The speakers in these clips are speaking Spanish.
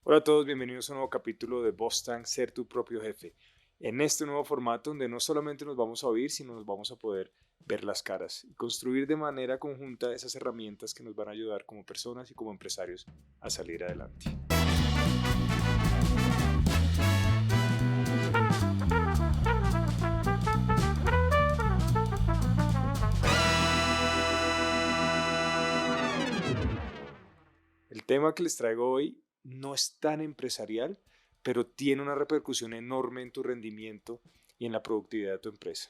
Hola a todos, bienvenidos a un nuevo capítulo de Boss Tank, Ser tu propio jefe. En este nuevo formato donde no solamente nos vamos a oír, sino nos vamos a poder ver las caras y construir de manera conjunta esas herramientas que nos van a ayudar como personas y como empresarios a salir adelante. El tema que les traigo hoy no es tan empresarial, pero tiene una repercusión enorme en tu rendimiento y en la productividad de tu empresa.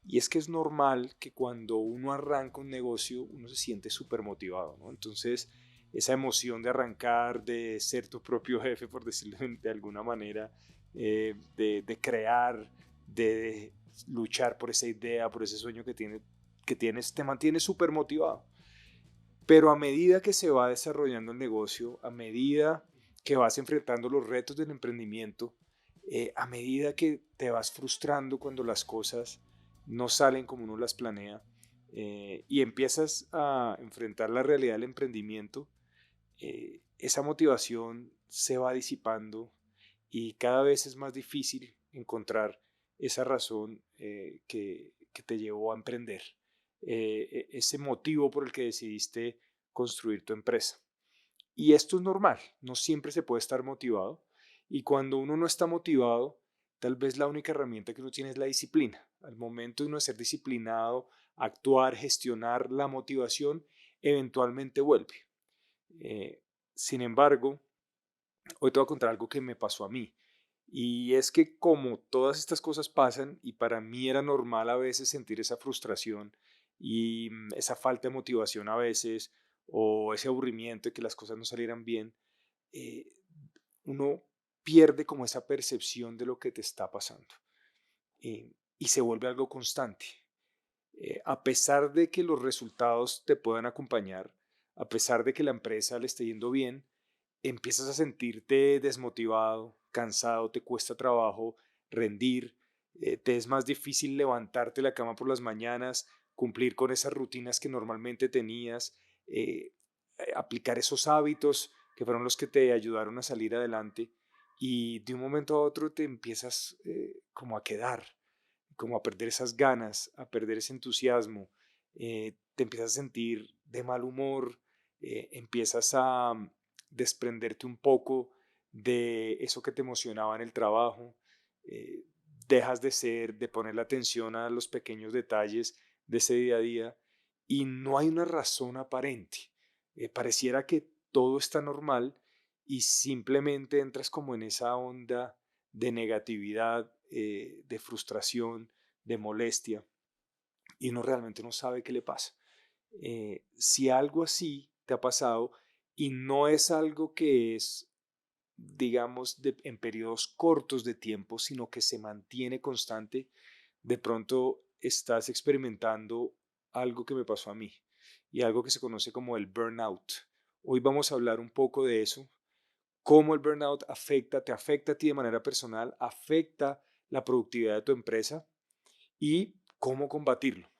Y es que es normal que cuando uno arranca un negocio, uno se siente súper motivado, ¿no? Entonces, esa emoción de arrancar, de ser tu propio jefe, por decirlo de alguna manera, de crear, de luchar por esa idea, por ese sueño que tienes, te mantiene súper motivado. Pero a medida que se va desarrollando el negocio, a medida que vas enfrentando los retos del emprendimiento, a medida que te vas frustrando cuando las cosas no salen como uno las planea y empiezas a enfrentar la realidad del emprendimiento, esa motivación se va disipando y cada vez es más difícil encontrar esa razón que te llevó a emprender, ese motivo por el que decidiste construir tu empresa. Y esto es normal, no siempre se puede estar motivado. Y cuando uno no está motivado, tal vez la única herramienta que uno tiene es la disciplina. Al momento de uno ser disciplinado, actuar, gestionar la motivación, eventualmente vuelve. Eh, Sin embargo, hoy te voy a contar algo que me pasó a mí. Y es que como todas estas cosas pasan, y para mí era normal a veces sentir esa frustración y esa falta de motivación a veces, o ese aburrimiento de que las cosas no salieran bien, eh, uno pierde como esa percepción de lo que te está pasando y se vuelve algo constante. A pesar de que los resultados te puedan acompañar, a pesar de que la empresa le esté yendo bien, empiezas a sentirte desmotivado, cansado, te cuesta trabajo rendir, te es más difícil levantarte de la cama por las mañanas, cumplir con esas rutinas que normalmente tenías, eh, aplicar esos hábitos que fueron los que te ayudaron a salir adelante y de un momento a otro te empiezas como a quedar, como a perder esas ganas, a perder ese entusiasmo, te empiezas a sentir de mal humor, empiezas a desprenderte un poco de eso que te emocionaba en el trabajo, eh, dejas de poner la atención a los pequeños detalles de ese día a día y no hay una razón aparente. Pareciera que todo está normal y simplemente entras como en esa onda de negatividad, de frustración, de molestia, y uno realmente no sabe qué le pasa. Si algo así te ha pasado y no es algo que es, digamos, en periodos cortos de tiempo, sino que se mantiene constante, de pronto estás experimentando algo que me pasó a mí y algo que se conoce como el burnout. Hoy vamos a hablar un poco de eso, cómo el burnout te afecta a ti de manera personal, afecta la productividad de tu empresa y cómo combatirlo.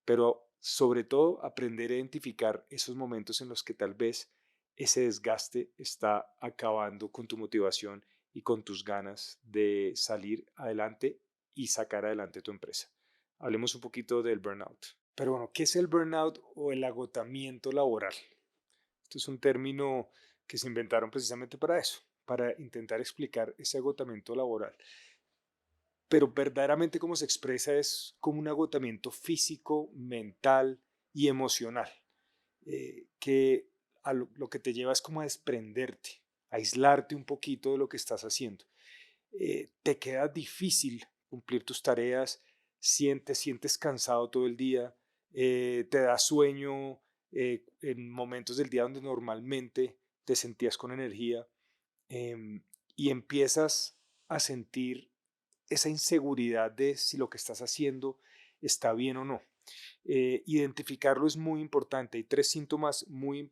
Pero sobre todo aprender a identificar esos momentos en los que tal vez ese desgaste está acabando con tu motivación y con tus ganas de salir adelante y sacar adelante tu empresa. Hablemos un poquito del burnout. Pero bueno, ¿qué es el burnout o el agotamiento laboral? Esto es un término que se inventaron precisamente para eso, para intentar explicar ese agotamiento laboral. Pero verdaderamente cómo se expresa es como un agotamiento físico, mental y emocional, que lo que te lleva es como a desprenderte, a aislarte un poquito de lo que estás haciendo. Te queda difícil cumplir tus tareas, sientes cansado todo el día, te da sueño en momentos del día donde normalmente te sentías con energía, y empiezas a sentir esa inseguridad de si lo que estás haciendo está bien o no. Identificarlo es muy importante. Hay tres síntomas muy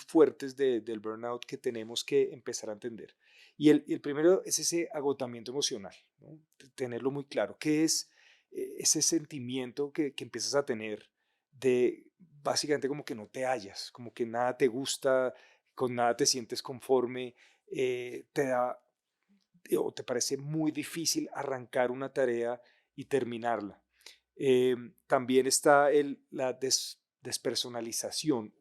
fuertes del burnout que tenemos que empezar a entender. Y el primero es ese agotamiento emocional, ¿no? Tenerlo muy claro. ¿Qué es ese sentimiento que empiezas a tener de básicamente como que no te hallas, como que nada te gusta, con nada te sientes conforme? te da o te parece muy difícil arrancar una tarea y terminarla. También está la despersonalización.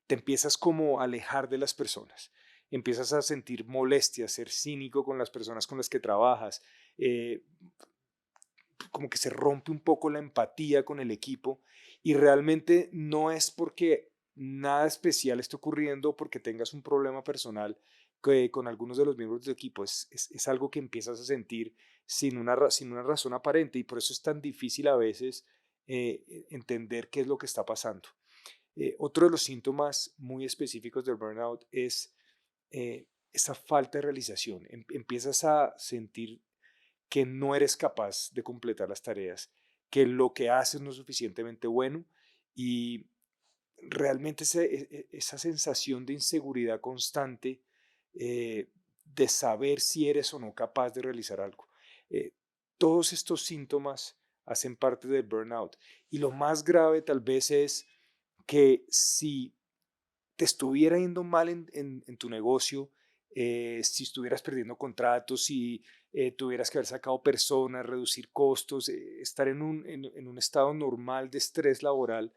Te empiezas como a alejar de las personas. Empiezas a sentir molestia, a ser cínico con las personas con las que trabajas. eh, Como que se rompe un poco la empatía con el equipo y realmente no es porque nada especial esté ocurriendo, porque tengas un problema personal con algunos de los miembros del equipo. Es algo que empiezas a sentir sin una razón aparente y por eso es tan difícil a veces entender qué es lo que está pasando. Otro de los síntomas muy específicos del burnout es esa falta de realización. Empiezas a sentir que no eres capaz de completar las tareas, que lo que haces no es suficientemente bueno y realmente esa sensación de inseguridad constante, de saber si eres o no capaz de realizar algo. Eh, Todos estos síntomas hacen parte del burnout y lo más grave tal vez es que si te estuviera yendo mal en tu negocio, si estuvieras perdiendo contratos, si tuvieras que haber sacado personas, reducir costos, estar en un estado normal de estrés laboral,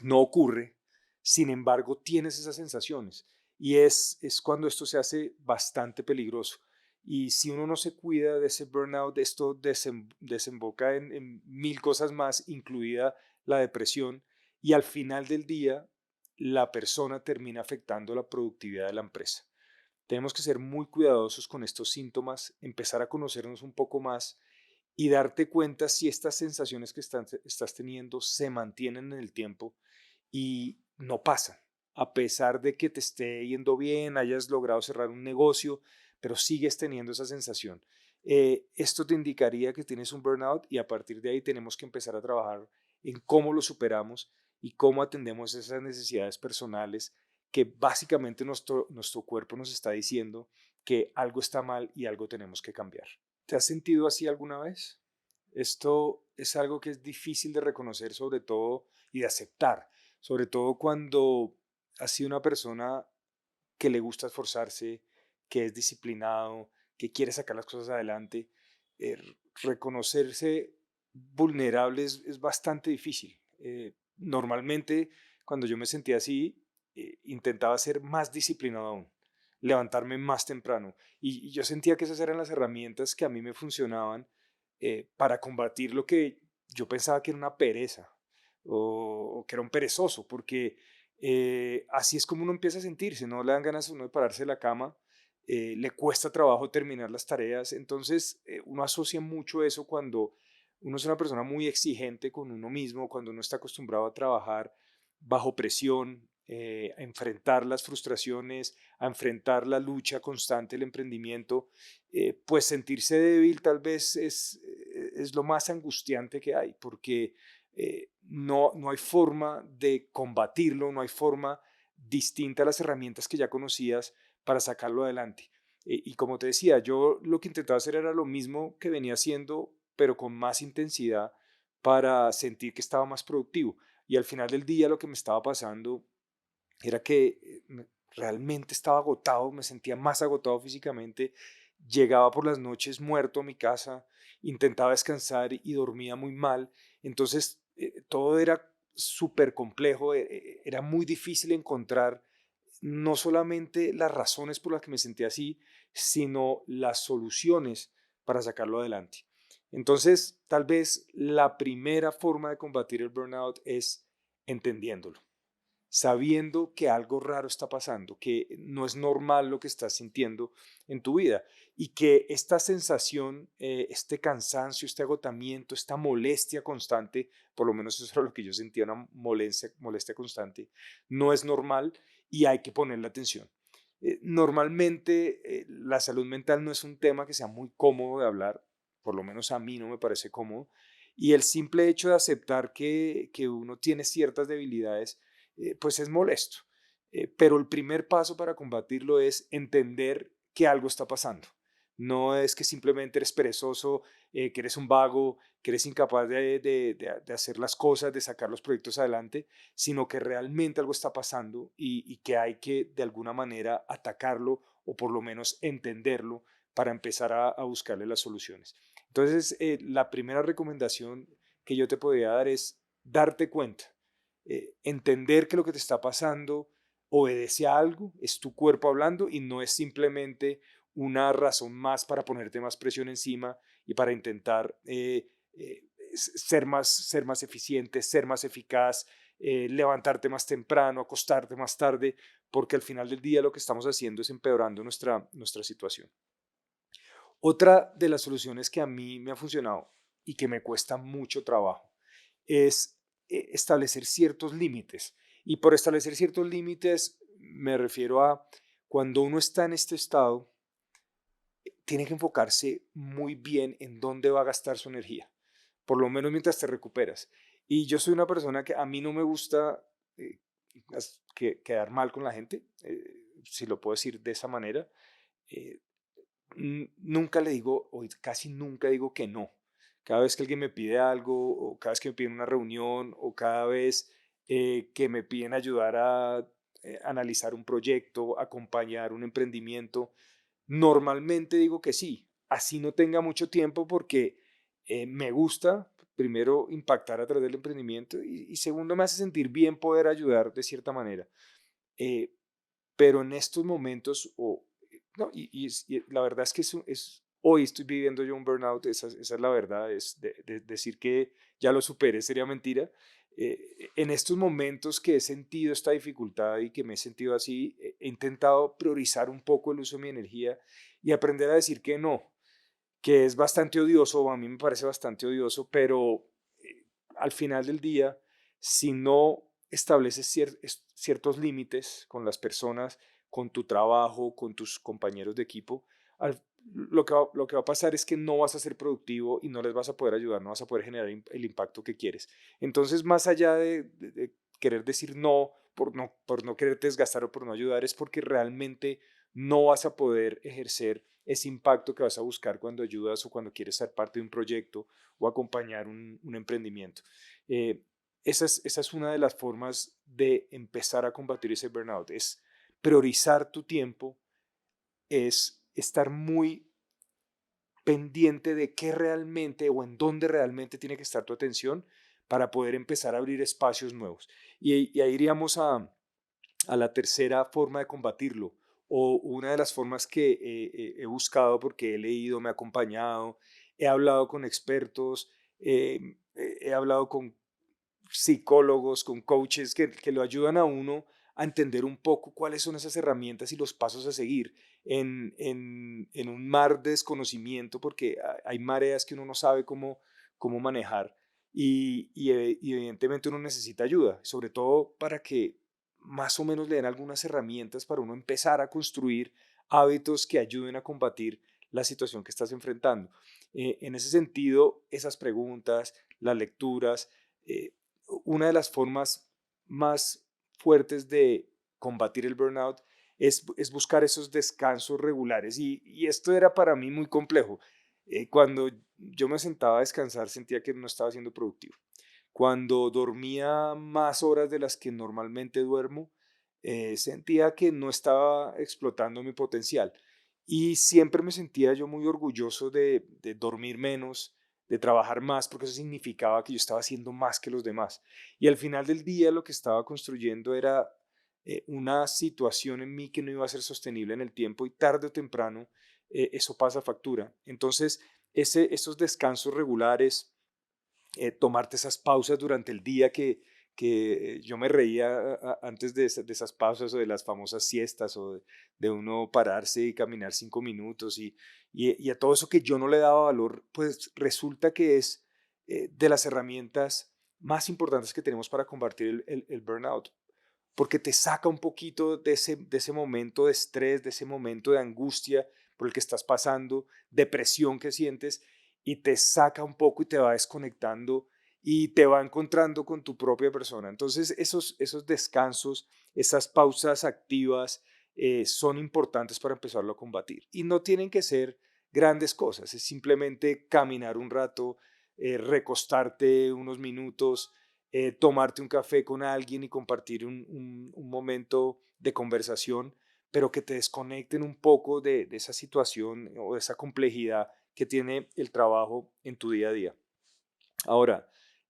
no ocurre. Sin embargo, tienes esas sensaciones y es cuando esto se hace bastante peligroso. Y si uno no se cuida de ese burnout, esto desemboca en mil cosas más, incluida la depresión, y al final del día la persona termina afectando la productividad de la empresa. Tenemos que ser muy cuidadosos con estos síntomas, empezar a conocernos un poco más y darte cuenta si estas sensaciones que estás teniendo se mantienen en el tiempo y no pasan, a pesar de que te esté yendo bien, hayas logrado cerrar un negocio, pero sigues teniendo esa sensación. Esto te indicaría que tienes un burnout y a partir de ahí tenemos que empezar a trabajar en cómo lo superamos y cómo atendemos esas necesidades personales que básicamente nuestro cuerpo nos está diciendo que algo está mal y algo tenemos que cambiar. ¿Te has sentido así alguna vez? Esto es algo que es difícil de reconocer sobre todo y de aceptar, sobre todo cuando has sido una persona que le gusta esforzarse, que es disciplinado, que quiere sacar las cosas adelante. Reconocerse vulnerable es bastante difícil. Normalmente, cuando yo me sentía así, intentaba ser más disciplinado aún, levantarme más temprano. Y yo sentía que esas eran las herramientas que a mí me funcionaban para combatir lo que yo pensaba que era una pereza o que era un perezoso, porque así es como uno empieza a sentirse, no le dan ganas a uno de pararse de la cama, le cuesta trabajo terminar las tareas, entonces uno asocia mucho eso cuando uno es una persona muy exigente con uno mismo, cuando uno está acostumbrado a trabajar bajo presión, a enfrentar las frustraciones, a enfrentar la lucha constante, el emprendimiento, pues sentirse débil tal vez es lo más angustiante que hay, porque no hay forma de combatirlo, no hay forma distinta a las herramientas que ya conocías para sacarlo adelante. Y como te decía, yo lo que intentaba hacer era lo mismo que venía haciendo, pero con más intensidad para sentir que estaba más productivo. Y al final del día lo que me estaba pasando era que realmente estaba agotado, me sentía más agotado físicamente, llegaba por las noches muerto a mi casa, intentaba descansar y dormía muy mal, entonces todo era súper complejo, era muy difícil encontrar no solamente las razones por las que me sentía así, sino las soluciones para sacarlo adelante. Entonces, tal vez la primera forma de combatir el burnout es entendiéndolo, sabiendo que algo raro está pasando, que no es normal lo que estás sintiendo en tu vida y que esta sensación, este cansancio, este agotamiento, esta molestia constante, por lo menos eso era lo que yo sentía, una molestia constante, no es normal y hay que ponerle atención. Normalmente la salud mental no es un tema que sea muy cómodo de hablar, por lo menos a mí no me parece cómodo, y el simple hecho de aceptar que uno tiene ciertas debilidades pues es molesto. Pero el primer paso para combatirlo es entender que algo está pasando. No es que simplemente eres perezoso, que eres un vago, que eres incapaz de hacer las cosas, de sacar los proyectos adelante, sino que realmente algo está pasando y que hay que de alguna manera atacarlo o por lo menos entenderlo para empezar a buscarle las soluciones. Entonces, la primera recomendación que yo te podría dar es darte cuenta, entender que lo que te está pasando obedece a algo, es tu cuerpo hablando y no es simplemente una razón más para ponerte más presión encima y para intentar ser más eficiente, ser más eficaz, levantarte más temprano, acostarte más tarde, porque al final del día lo que estamos haciendo es empeorando nuestra situación. Otra de las soluciones que a mí me ha funcionado y que me cuesta mucho trabajo es establecer ciertos límites. Y por establecer ciertos límites me refiero a cuando uno está en este estado, tiene que enfocarse muy bien en dónde va a gastar su energía, por lo menos mientras te recuperas. Y yo soy una persona que a mí no me gusta eh, quedar mal con la gente, si lo puedo decir de esa manera. Eh, Nunca le digo, o casi nunca digo que no. Cada vez que alguien me pide algo, o cada vez que me piden una reunión, o cada vez que me piden ayudar a analizar un proyecto, acompañar un emprendimiento, normalmente digo que sí. Así no tenga mucho tiempo porque me gusta, primero, impactar a través del emprendimiento y segundo, me hace sentir bien poder ayudar de cierta manera. Eh, pero en estos momentos, no, y la verdad es que hoy estoy viviendo yo un burnout, esa es la verdad, decir que ya lo superé sería mentira. En estos momentos que he sentido esta dificultad y que me he sentido así, he intentado priorizar un poco el uso de mi energía y aprender a decir que no, que es bastante odioso, o a mí me parece bastante odioso, pero al final del día, si no estableces ciertos límites con las personas, con tu trabajo, con tus compañeros de equipo, lo que va a pasar es que no vas a ser productivo y no les vas a poder ayudar, no vas a poder generar el impacto que quieres. Entonces, más allá de querer decir no por no quererte desgastar o por no ayudar, es porque realmente no vas a poder ejercer ese impacto que vas a buscar cuando ayudas o cuando quieres ser parte de un proyecto o acompañar un emprendimiento. Eh, esa es una de las formas de empezar a combatir ese burnout, es priorizar tu tiempo, es estar muy pendiente de qué realmente o en dónde realmente tiene que estar tu atención para poder empezar a abrir espacios nuevos. Y ahí iríamos a la tercera forma de combatirlo, o una de las formas que he buscado porque he leído, me he acompañado, he hablado con expertos, he hablado con psicólogos, con coaches que lo ayudan a uno a entender un poco cuáles son esas herramientas y los pasos a seguir en un mar de desconocimiento, porque hay mareas que uno no sabe cómo manejar y evidentemente uno necesita ayuda, sobre todo para que más o menos le den algunas herramientas para uno empezar a construir hábitos que ayuden a combatir la situación que estás enfrentando. En ese sentido, esas preguntas, las lecturas, eh, una de las formas más fuertes de combatir el burnout es buscar esos descansos regulares. Y esto era para mí muy complejo. Cuando yo me sentaba a descansar sentía que no estaba siendo productivo. Cuando dormía más horas de las que normalmente duermo, sentía que no estaba explotando mi potencial. Y siempre me sentía yo muy orgulloso de dormir menos, de trabajar más, porque eso significaba que yo estaba haciendo más que los demás. Y al final del día lo que estaba construyendo era una situación en mí que no iba a ser sostenible en el tiempo y tarde o temprano eso pasa factura. Entonces, esos descansos regulares, tomarte esas pausas durante el día que yo me reía antes de esas pausas o de las famosas siestas o de uno pararse y caminar 5 minutos y a todo eso que yo no le daba valor, pues resulta que es de las herramientas más importantes que tenemos para combatir el burnout, porque te saca un poquito de ese momento de estrés, de ese momento de angustia por el que estás pasando, depresión que sientes, y te saca un poco y te va desconectando y te va encontrando con tu propia persona. Entonces, esos descansos, esas pausas activas son importantes para empezarlo a combatir. Y no tienen que ser grandes cosas, es simplemente caminar un rato, recostarte unos minutos, tomarte un café con alguien y compartir un momento de conversación, pero que te desconecten un poco de esa situación o de esa complejidad que tiene el trabajo en tu día a día. Ahora,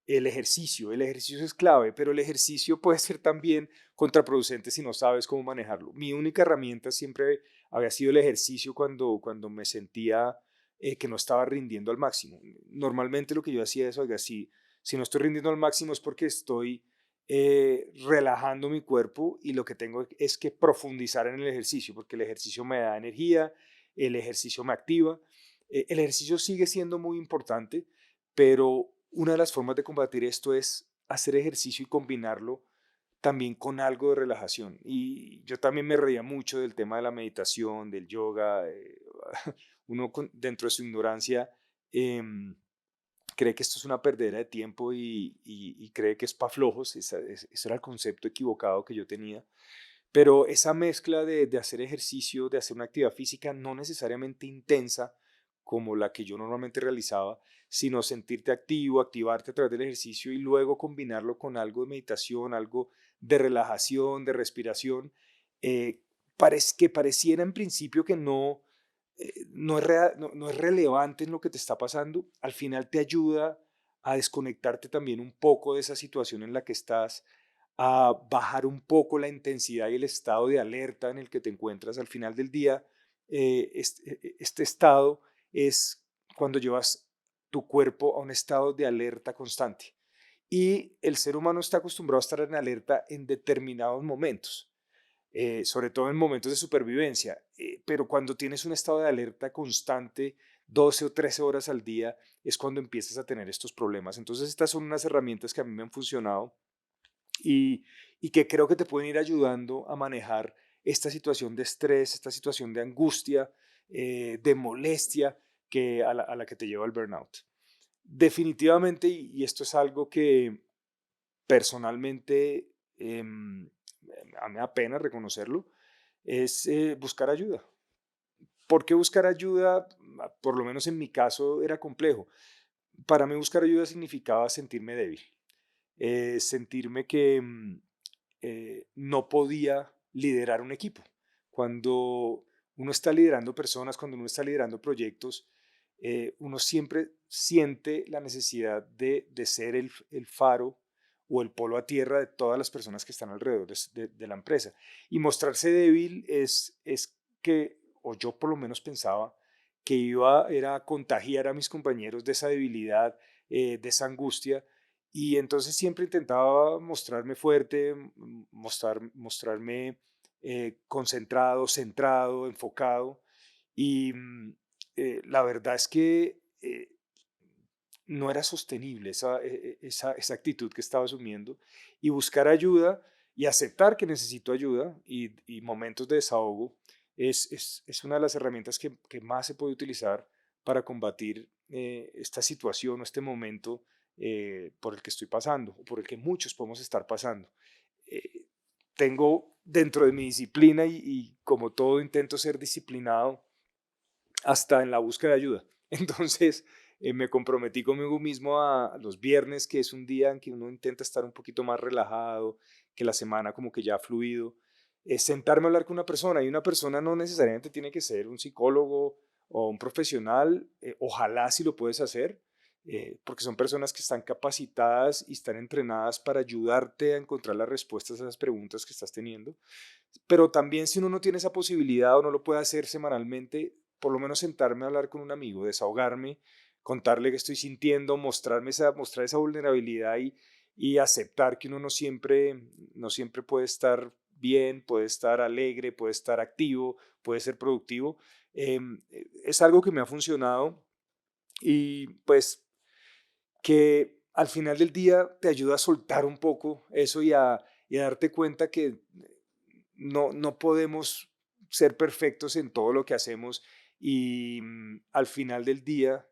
el ejercicio es clave, pero el ejercicio puede ser también contraproducente si no sabes cómo manejarlo. Mi única herramienta siempre había sido el ejercicio cuando me sentía que no estaba rindiendo al máximo. Normalmente lo que yo hacía es, oiga, si no estoy rindiendo al máximo es porque estoy relajando mi cuerpo y lo que tengo es que profundizar en el ejercicio, porque el ejercicio me da energía, el ejercicio me activa. El ejercicio sigue siendo muy importante, pero una de las formas de combatir esto es hacer ejercicio y combinarlo también con algo de relajación. Y yo también me reía mucho del tema de la meditación, del yoga. Uno dentro de su ignorancia em, cree que esto es una perdera de tiempo y cree que es para flojos. Ese era el concepto equivocado que yo tenía. Pero esa mezcla de hacer ejercicio, de hacer una actividad física no necesariamente intensa como la que yo normalmente realizaba, sino sentirte activo, activarte a través del ejercicio y luego combinarlo con algo de meditación, algo de relajación, de respiración, eh, que pareciera en principio que no es relevante en lo que te está pasando, al final te ayuda a desconectarte también un poco de esa situación en la que estás, a bajar un poco la intensidad y el estado de alerta en el que te encuentras al final del día. Este estado es cuando llevas tu cuerpo a un estado de alerta constante. Y el ser humano está acostumbrado a estar en alerta en determinados momentos, sobre todo en momentos de supervivencia, pero cuando tienes un estado de alerta constante, 12 o 13 horas al día, es cuando empiezas a tener estos problemas. Entonces estas son unas herramientas que a mí me han funcionado y, y que creo que te pueden ir ayudando a manejar esta situación de estrés, esta situación de angustia, de molestia a la que te lleva el burnout. Definitivamente, y esto es algo que personalmente a mí me da pena reconocerlo, es buscar ayuda. ¿Por qué buscar ayuda? Por lo menos en mi caso era complejo. Para mí buscar ayuda significaba sentirme débil, sentirme que no podía liderar un equipo. Cuando uno está liderando personas, cuando uno está liderando proyectos, uno siempre siente la necesidad de ser el faro o el polo a tierra de todas las personas que están alrededor de la empresa. Y mostrarse débil es que, o yo por lo menos pensaba, que era a contagiar a mis compañeros de esa debilidad, de esa angustia, y entonces siempre intentaba mostrarme fuerte, mostrarme concentrado, centrado, enfocado. Y la verdad es que no era sostenible esa actitud que estaba asumiendo. Y buscar ayuda y aceptar que necesito ayuda y momentos de desahogo es una de las herramientas que más se puede utilizar para combatir esta situación o este momento por el que estoy pasando o por el que muchos podemos estar pasando. Eh, Tengo dentro de mi disciplina y como todo intento ser disciplinado hasta en la búsqueda de ayuda. Entonces me comprometí conmigo mismo a los viernes, que es un día en que uno intenta estar un poquito más relajado, que la semana como que ya ha fluido, sentarme a hablar con una persona, y una persona no necesariamente tiene que ser un psicólogo o un profesional, ojalá si lo puedes hacer, porque son personas que están capacitadas y están entrenadas para ayudarte a encontrar las respuestas a esas preguntas que estás teniendo. Pero también si uno no tiene esa posibilidad o no lo puede hacer semanalmente, por lo menos sentarme a hablar con un amigo, desahogarme, contarle qué estoy sintiendo, mostrar esa vulnerabilidad y aceptar que uno no siempre puede estar bien, puede estar alegre, puede estar activo, puede ser productivo. Es algo que me ha funcionado y pues que al final del día te ayuda a soltar un poco eso y a darte cuenta que no podemos ser perfectos en todo lo que hacemos y al final del día,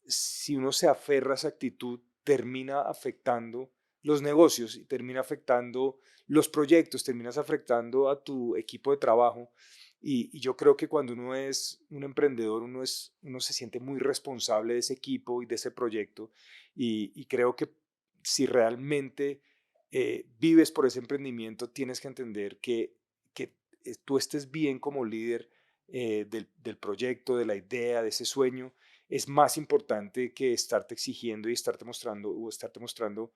si uno se aferra a esa actitud, termina afectando los negocios y termina afectando los proyectos, terminas afectando a tu equipo de trabajo. Y yo creo que cuando uno es un emprendedor, uno se siente muy responsable de ese equipo y de ese proyecto. Y creo que si realmente vives por ese emprendimiento, tienes que entender que tú estés bien como líder del proyecto, de la idea, de ese sueño, es más importante que estarte exigiendo y estarte mostrando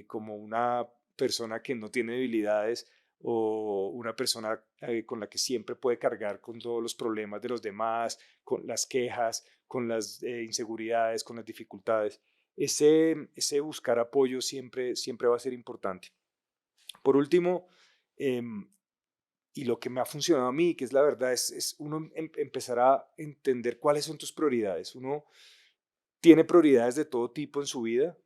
como una persona que no tiene debilidades o una persona con la que siempre puede cargar con todos los problemas de los demás, con las quejas, con las inseguridades, con las dificultades. Ese buscar apoyo siempre va a ser importante. Por último, em, y lo que me ha funcionado a mí, que es la verdad, es uno empezar a entender cuáles son tus prioridades. Uno tiene prioridades de todo tipo en su vida.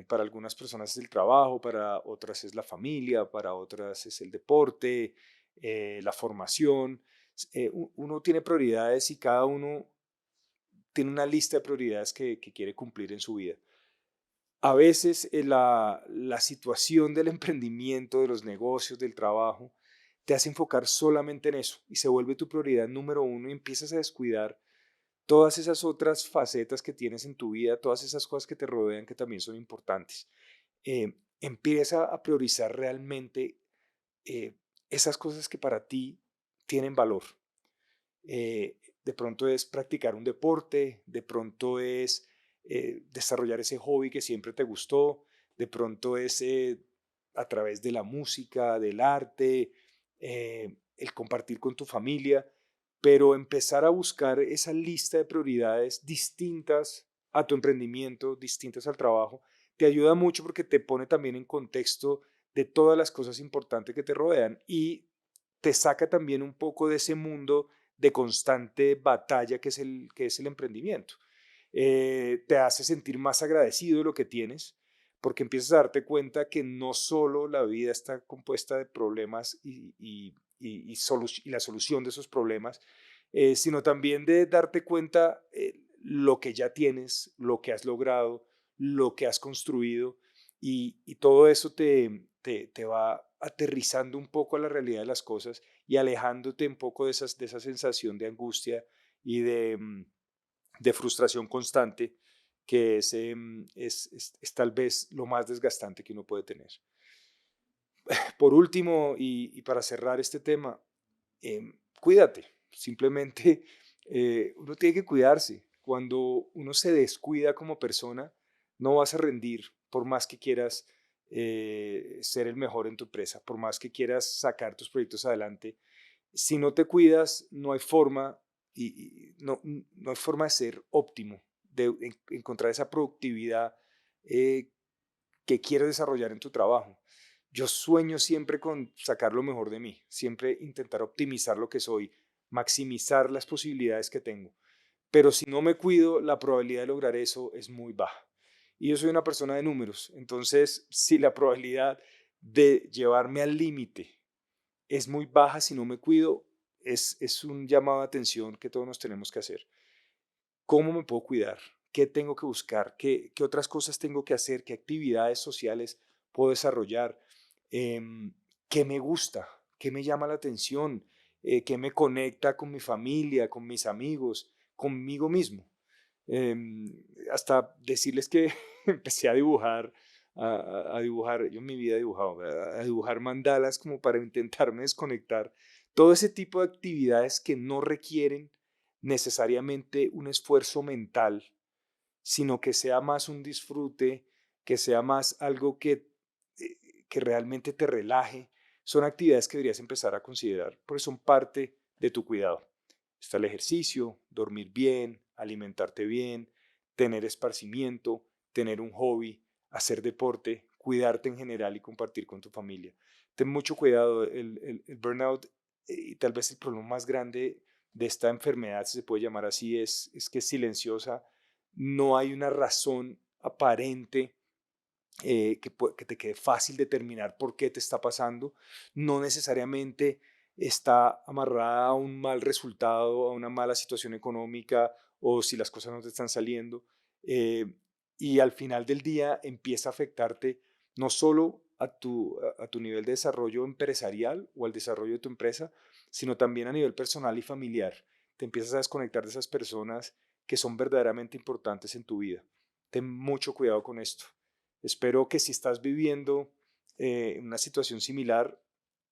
Para algunas personas es el trabajo, para otras es la familia, para otras es el deporte, la formación. Uno tiene prioridades y cada uno tiene una lista de prioridades que quiere cumplir en su vida. A veces la situación del emprendimiento, de los negocios, del trabajo, te hace enfocar solamente en eso y se vuelve tu prioridad número uno y empiezas a descuidar todas esas otras facetas que tienes en tu vida, todas esas cosas que te rodean que también son importantes. Empieza a priorizar realmente esas cosas que para ti tienen valor. De pronto es practicar un deporte, de pronto es desarrollar ese hobby que siempre te gustó, de pronto es a través de la música, del arte, el compartir con tu familia, pero empezar a buscar esa lista de prioridades distintas a tu emprendimiento, distintas al trabajo, te ayuda mucho porque te pone también en contexto de todas las cosas importantes que te rodean y te saca también un poco de ese mundo de constante batalla que es el emprendimiento. Te hace sentir más agradecido de lo que tienes, porque empiezas a darte cuenta que no solo la vida está compuesta de problemas y la solución de esos problemas, sino también de darte cuenta lo que ya tienes, lo que has logrado, lo que has construido, y todo eso te va aterrizando un poco a la realidad de las cosas y alejándote un poco de esa sensación de angustia y de frustración constante que es tal vez lo más desgastante que uno puede tener. Por último, y para cerrar este tema, cuídate. Simplemente uno tiene que cuidarse. Cuando uno se descuida como persona, no vas a rendir por más que quieras ser el mejor en tu empresa, por más que quieras sacar tus proyectos adelante. Si no te cuidas, no hay forma no hay forma de ser óptimo, de encontrar esa productividad eh, que quieres desarrollar en tu trabajo. Yo sueño siempre con sacar lo mejor de mí, siempre intentar optimizar lo que soy, maximizar las posibilidades que tengo. Pero si no me cuido, la probabilidad de lograr eso es muy baja. Y yo soy una persona de números, entonces si la probabilidad de llevarme al límite es muy baja si no me cuido, es un llamado de atención que todos nos tenemos que hacer. ¿Cómo me puedo cuidar? ¿Qué tengo que buscar? ¿Qué otras cosas tengo que hacer? ¿Qué actividades sociales puedo desarrollar? Em, ¿Qué me gusta? ¿Qué me llama la atención? ¿Qué me conecta con mi familia, con mis amigos, conmigo mismo? Hasta decirles que empecé a dibujar, a dibujar, yo en mi vida he dibujado, a dibujar mandalas como para intentarme desconectar. Todo ese tipo de actividades que no requieren necesariamente un esfuerzo mental, sino que sea más un disfrute, que sea más algo que realmente te relaje, son actividades que deberías empezar a considerar, porque son parte de tu cuidado. Está el ejercicio, dormir bien, alimentarte bien, tener esparcimiento, tener un hobby, hacer deporte, cuidarte en general y compartir con tu familia. Ten mucho cuidado, el burnout y tal vez el problema más grande de esta enfermedad, si se puede llamar así, es que es silenciosa, no hay una razón aparente que te quede fácil determinar por qué te está pasando. No necesariamente está amarrada a un mal resultado, a una mala situación económica o si las cosas no te están saliendo. eh, y al final del día empieza a afectarte no solo a tu nivel de desarrollo empresarial o al desarrollo de tu empresa, sino también a nivel personal y familiar. Te empiezas a desconectar de esas personas que son verdaderamente importantes en tu vida. Ten mucho cuidado con esto. Espero que si estás viviendo una situación similar,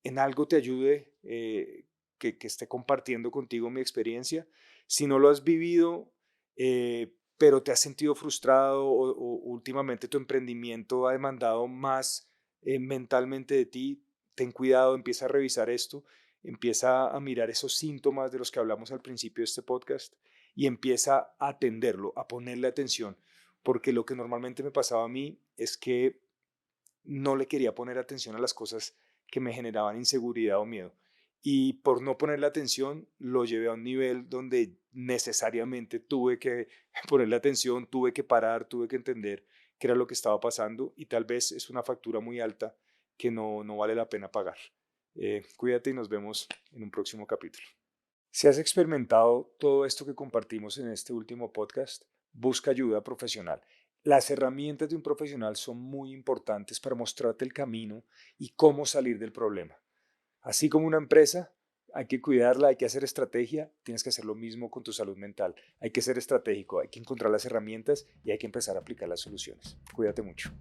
en algo te ayude, que esté compartiendo contigo mi experiencia. Si no lo has vivido, pero te has sentido frustrado o últimamente tu emprendimiento ha demandado más mentalmente de ti, ten cuidado, empieza a revisar esto, empieza a mirar esos síntomas de los que hablamos al principio de este podcast y empieza a atenderlo, a ponerle atención, porque lo que normalmente me pasaba a mí es que no le quería poner atención a las cosas que me generaban inseguridad o miedo. Y por no ponerle atención, lo llevé a un nivel donde necesariamente tuve que ponerle atención, tuve que parar, tuve que entender qué era lo que estaba pasando y tal vez es una factura muy alta que no vale la pena pagar. Cuídate y nos vemos en un próximo capítulo. Si has experimentado todo esto que compartimos en este último podcast, busca ayuda profesional. Las herramientas de un profesional son muy importantes para mostrarte el camino y cómo salir del problema. Así como una empresa, hay que cuidarla, hay que hacer estrategia, tienes que hacer lo mismo con tu salud mental. Hay que ser estratégico, hay que encontrar las herramientas y hay que empezar a aplicar las soluciones. Cuídate mucho.